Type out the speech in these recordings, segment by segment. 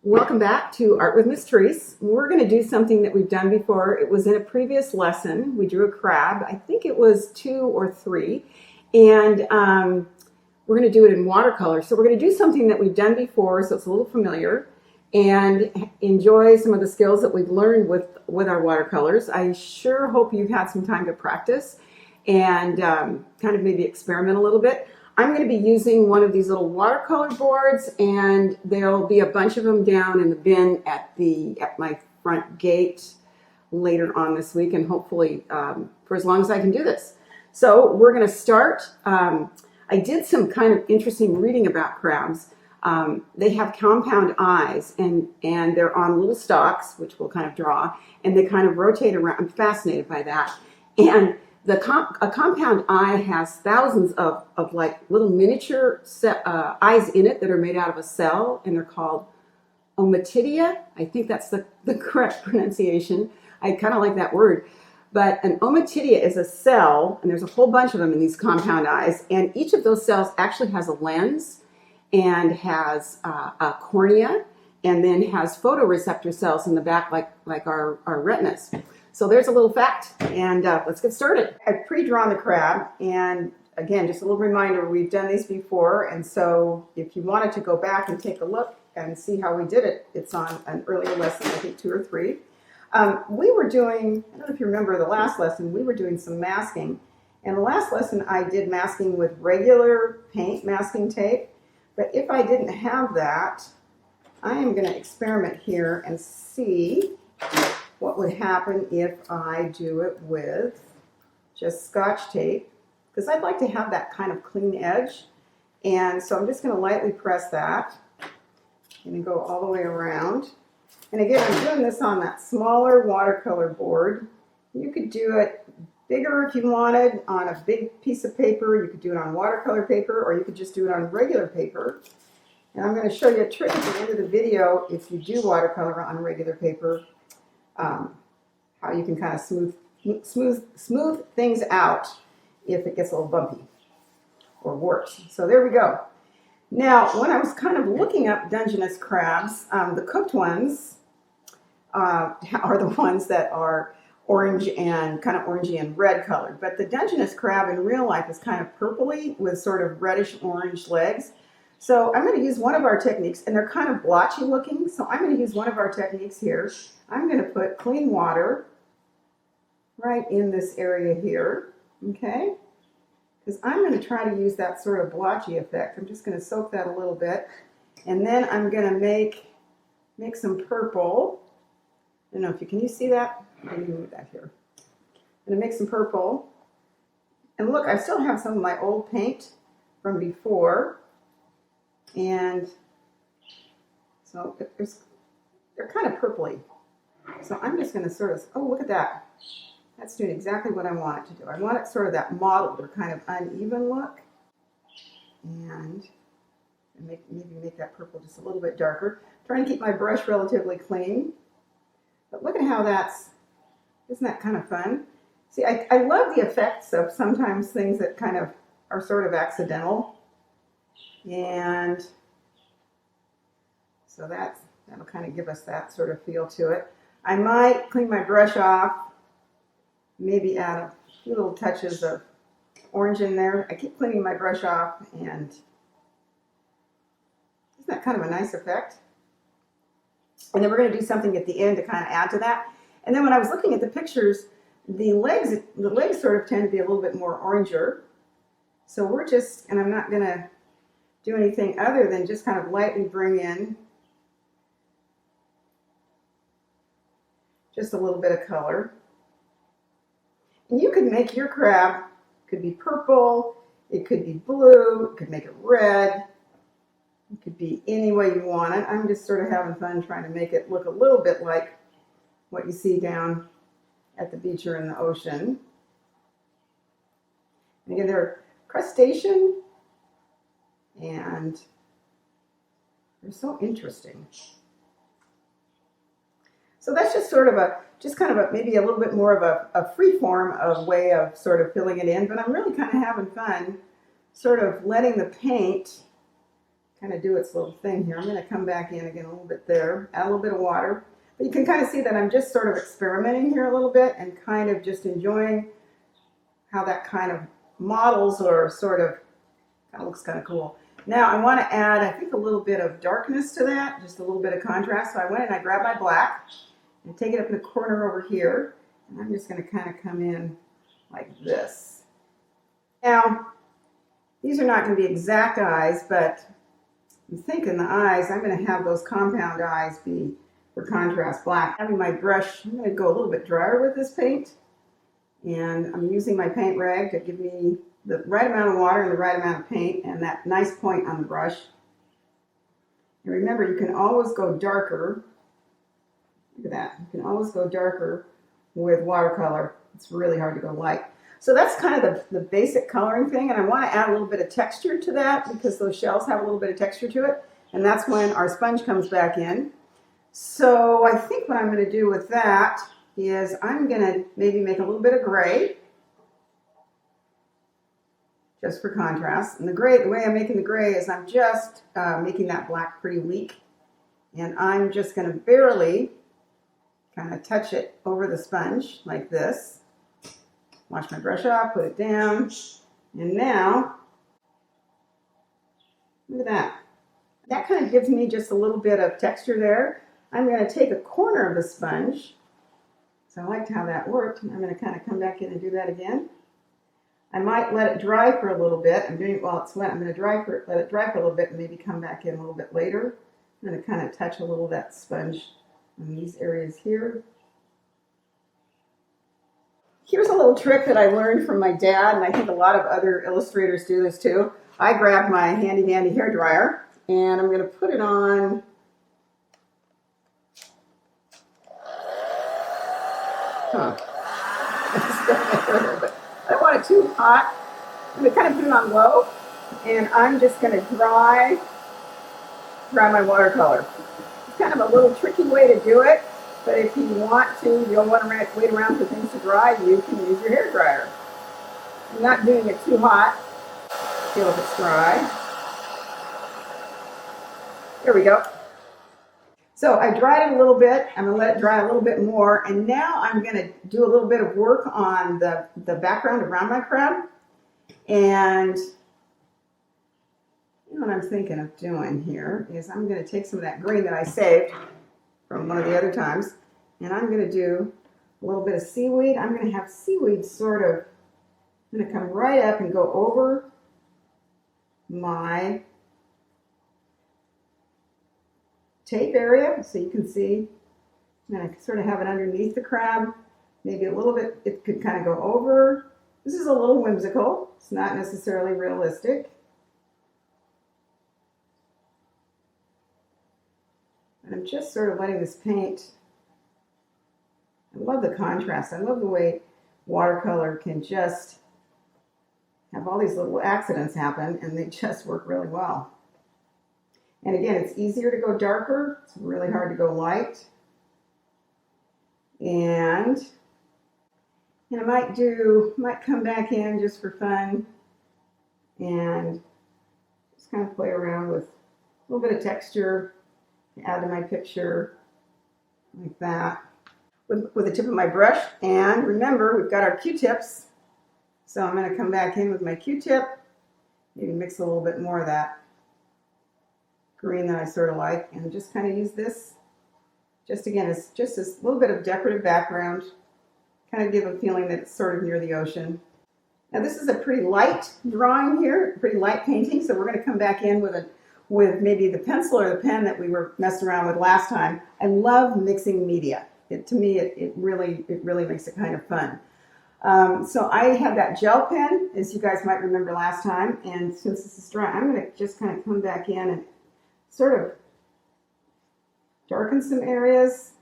Welcome back to Art with Miss Trese. We're going to do something that we've done before. It was in a previous lesson. We drew a crab. I think it was 2 or 3. And we're going to do it in watercolor. So we're going to do something that we've done before, so it's a little familiar, and enjoy some of the skills that we've learned with our watercolors. I sure hope you've had some time to practice and kind of maybe experiment a little bit. I'm going to be using one of these little watercolor boards, and there'll be a bunch of them down in the bin at my front gate later on this week, and hopefully for as long as I can do this. So we're going to start. I did some kind of interesting reading about crabs. They have compound eyes, and they're on little stalks, which we'll kind of draw, and they kind of rotate around. I'm fascinated by that. And a compound eye has thousands of like little miniature eyes in it that are made out of a cell, and they're called ommatidia. I think that's the correct pronunciation. I kind of like that word. But an ommatidia is a cell, and there's a whole bunch of them in these compound eyes, and each of those cells actually has a lens and has a cornea, and then has photoreceptor cells in the back like our retinas. So there's a little fact, and let's get started. I've pre-drawn the crab, and again, just a little reminder, we've done these before, and so if you wanted to go back and take a look and see how we did it, it's on an earlier lesson, I think 2 or 3. We were doing, I don't know if you remember the last lesson, we were doing some masking, and the last lesson I did masking with regular paint masking tape, but if I didn't have that, I am going to experiment here and see what would happen if I do it with just Scotch tape, because I'd like to have that kind of clean edge. And so I'm just going to lightly press that and go all the way around. And again, I'm doing this on that smaller watercolor board. You could do it bigger if you wanted on a big piece of paper. You could do it on watercolor paper, or you could just do it on regular paper. And I'm going to show you a trick at the end of the video if you do watercolor on regular paper. How you can kind of smooth things out if it gets a little bumpy or worse. So there we go. Now, when I was kind of looking up Dungeness crabs, the cooked ones are the ones that are orange and kind of orangey and red colored. But the Dungeness crab in real life is kind of purpley with sort of reddish orange legs. So I'm going to use one of our techniques, and they're kind of blotchy looking, so I'm going to use one of our techniques here. I'm going to put clean water right in this area here, okay? Because I'm going to try to use that sort of blotchy effect. I'm just going to soak that a little bit, and then I'm going to make some purple. I don't know if can you see that? Let me move that here. I'm going to make some purple. And look, I still have some of my old paint from before. And so they're kind of purpley. So I'm just going to sort of, oh, look at that. That's doing exactly what I want it to do. I want it sort of that mottled or kind of uneven look. And maybe make that purple just a little bit darker. Trying to keep my brush relatively clean. But look at how isn't that kind of fun? See, I love the effects of sometimes things that kind of are sort of accidental. And so that'll kind of give us that sort of feel to it. I might clean my brush off, maybe add a few little touches of orange in there. I keep cleaning my brush off, and isn't that kind of a nice effect? And then we're going to do something at the end to kind of add to that. And then when I was looking at the pictures, the legs sort of tend to be a little bit more oranger. So and I'm not going to do anything other than just kind of lightly bring in just a little bit of color. And you could make your crab, could be purple, it could be blue, it could make it red, it could be any way you want it. I'm just sort of having fun trying to make it look a little bit like what you see down at the beach or in the ocean. And again, they're crustacean, and they're so interesting. So that's just sort of maybe a little bit more of a free form of way of sort of filling it in, but I'm really kind of having fun sort of letting the paint kind of do its little thing here. I'm going to come back in again a little bit there, add a little bit of water. But you can kind of see that I'm just sort of experimenting here a little bit and kind of just enjoying how that kind of models or sort of looks kind of cool. Now I want to add, I think, a little bit of darkness to that, just a little bit of contrast. So I went and I grabbed my black and take it up in the corner over here. And I'm just going to kind of come in like this. Now, these are not going to be exact eyes, but I'm thinking the eyes, I'm going to have those compound eyes be for contrast black. Having my brush, I'm going to go a little bit drier with this paint. And I'm using my paint rag to give me the right amount of water and the right amount of paint and that nice point on the brush. And remember, you can always go darker. Look at that. You can always go darker with watercolor. It's really hard to go light. So that's kind of the basic coloring thing. And I want to add a little bit of texture to that because those shells have a little bit of texture to it. And that's when our sponge comes back in. So I think what I'm going to do with that is I'm going to maybe make a little bit of gray, just for contrast. And the gray, the way I'm making the gray is I'm just making that black pretty weak. And I'm just going to barely kind of touch it over the sponge like this. Wash my brush off, put it down. And now, look at that. That kind of gives me just a little bit of texture there. I'm going to take a corner of the sponge. So I liked how that worked. I'm going to kind of come back in and do that again. I might let it dry for a little bit. I'm doing it while it's wet. I'm going to let it dry for a little bit and maybe come back in a little bit later. I'm going to kind of touch a little of that sponge in these areas here. Here's a little trick that I learned from my dad, and I think a lot of other illustrators do this too. I grabbed my handy dandy hair dryer and I'm going to put it on I don't want it too hot. I'm going to kind of put it on low, and I'm just going to dry my watercolor. It's kind of a little tricky way to do it, but if you want to, you don't want to wait around for things to dry, you can use your hair dryer. I'm not doing it too hot. Feel if it's dry. There we go. So I dried it a little bit. I'm going to let it dry a little bit more. And now I'm going to do a little bit of work on the background around my crab. And what I'm thinking of doing here is I'm going to take some of that green that I saved from one of the other times. And I'm going to do a little bit of seaweed. I'm going to have seaweed sort of, I'm going to come right up and go over my tape area, so you can see, and I sort of have it underneath the crab, maybe a little bit, it could kind of go over. This is a little whimsical, it's not necessarily realistic. And I'm just sort of letting this paint, I love the contrast, I love the way watercolor can just have all these little accidents happen and they just work really well. And again, it's easier to go darker. It's really hard to go light. And I might come back in just for fun and just kind of play around with a little bit of texture to add to my picture like that with the tip of my brush. And remember, we've got our Q-tips. So I'm going to come back in with my Q-tip, maybe mix a little bit more of that green that I sort of like, and just kind of use this, just again, as just this little bit of decorative background, kind of give a feeling that it's sort of near the ocean. Now this is a pretty light drawing here, pretty light painting, so we're going to come back in with maybe the pencil or the pen that we were messing around with last time. I love mixing media. To me, it really makes it kind of fun. So I have that gel pen, as you guys might remember last time, and since this is dry, I'm going to just kind of come back in and sort of darken some areas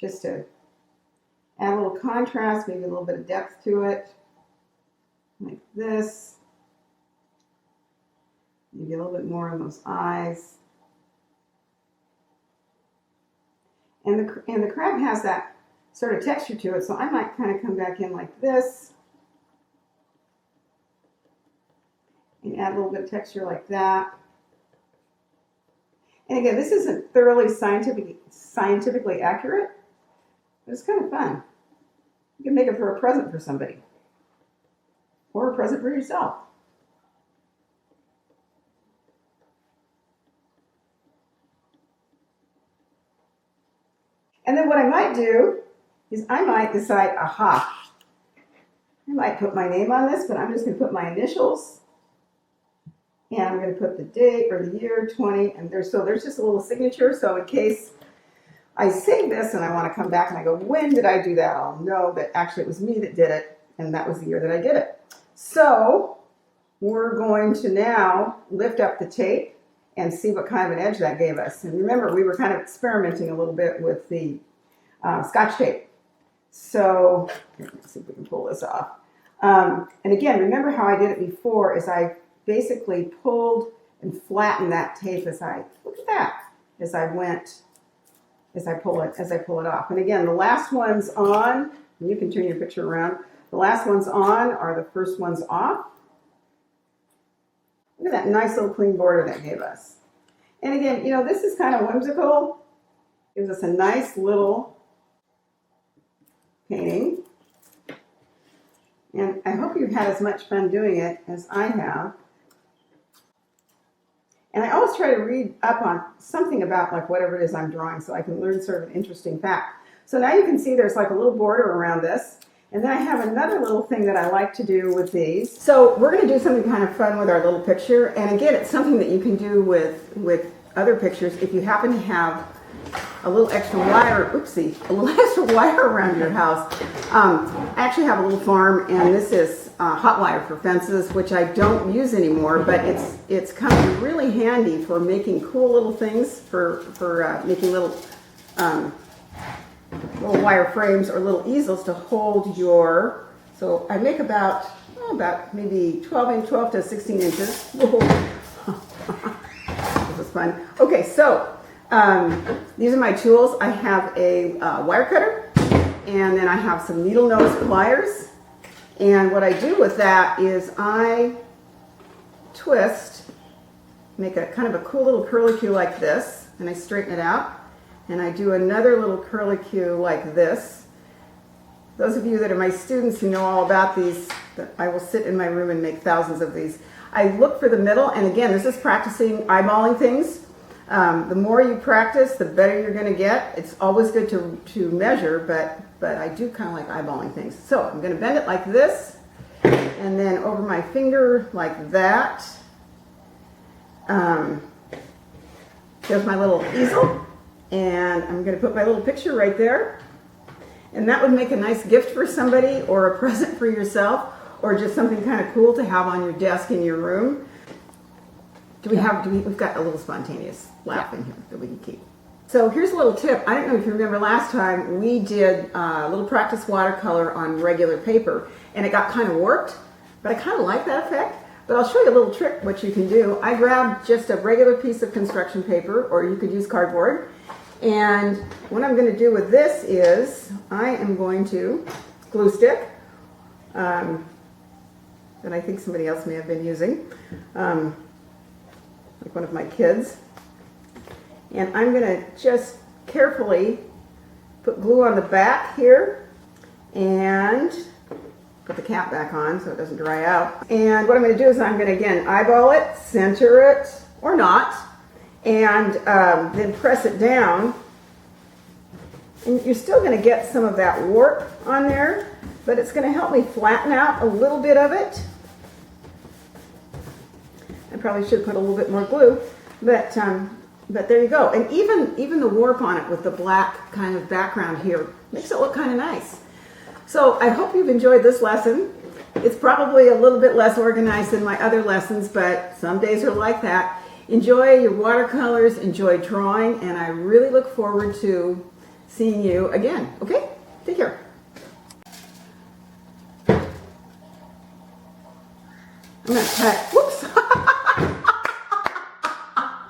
just to add a little contrast, maybe a little bit of depth to it, like this. Maybe a little bit more on those eyes. And the crab has that sort of texture to it, so I might kind of come back in like this. and add a little bit of texture like that. And again, this isn't thoroughly scientifically accurate, but it's kind of fun. You can make it for a present for somebody, or a present for yourself. And then what I might do is I might decide, aha, I might put my name on this, but I'm just going to put my initials. And I'm going to put the date or the year, 20, and there's just a little signature. So in case I save this and I want to come back and I go, when did I do that? I'll know that actually it was me that did it, and that was the year that I did it. So we're going to now lift up the tape and see what kind of an edge that gave us. And remember, we were kind of experimenting a little bit with the Scotch tape. So let's see if we can pull this off. And again, remember how I did it before is I basically pulled and flattened that tape as I, look at that, as I pull it off. And again, the last ones on, and you can turn your picture around, the last ones on are the first ones off. Look at that nice little clean border that gave us. And again, you know, this is kind of whimsical. Gives us a nice little painting. And I hope you've had as much fun doing it as I have. And I always try to read up on something about like whatever it is I'm drawing so I can learn sort of an interesting fact. So now you can see there's like a little border around this. And then I have another little thing that I like to do with these. So we're going to do something kind of fun with our little picture. And again, it's something that you can do with other pictures if you happen to have a little extra wire, a little extra wire around your house. I actually have a little farm, and this is hot wire for fences, which I don't use anymore, but it's come in really handy for making cool little things, for making little wire frames or little easels to hold your, so I make about maybe 12 to 16 inches. This is fun. Okay, so these are my tools. I have a wire cutter, and then I have some needle nose pliers. And what I do with that is I twist, make a kind of a cool little curlicue like this, and I straighten it out. And I do another little curlicue like this. Those of you that are my students who know all about these, I will sit in my room and make thousands of these. I look for the middle, and again, this is practicing eyeballing things. The more you practice, the better you're going to get. It's always good to measure, but I do kind of like eyeballing things. So I'm going to bend it like this, and then over my finger like that. There's my little easel. And I'm going to put my little picture right there. And that would make a nice gift for somebody, or a present for yourself, or just something kind of cool to have on your desk in your room. We've got a little spontaneous laugh in here that we can keep. So here's a little tip. I don't know if you remember last time we did a little practice watercolor on regular paper, and it got kind of warped, but I kind of like that effect. But I'll show you a little trick what you can do. I grabbed just a regular piece of construction paper, or you could use cardboard. And what I'm going to do with this is I am going to glue stick that I think somebody else may have been using, like one of my kids. And I'm going to just carefully put glue on the back here and put the cap back on so it doesn't dry out. And what I'm going to do is I'm going to again eyeball it, center it, or not, and then press it down. And you're still going to get some of that warp on there, but it's going to help me flatten out a little bit of it. I probably should put a little bit more glue, but there you go. And even the warp on it with the black kind of background here makes it look kind of nice. So I hope you've enjoyed this lesson. It's probably a little bit less organized than my other lessons, but some days are like that. Enjoy your watercolors, enjoy drawing, and I really look forward to seeing you again. Okay? Take care. I'm going to cut. Whoop.